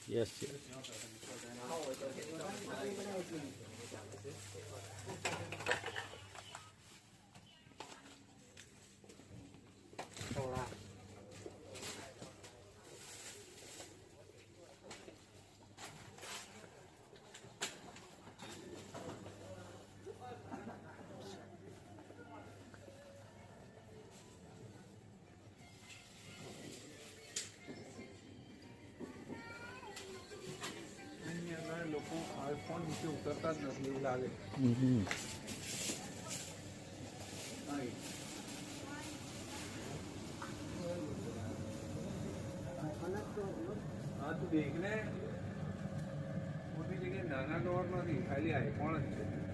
Yes લોકો phone નીચે ઉતરતા જ નથી એવું લાગે. હા તું દેખ ને મોટી જગ્યાએ નાના ડોર નથી, ખાલી આઈફોન જ છે.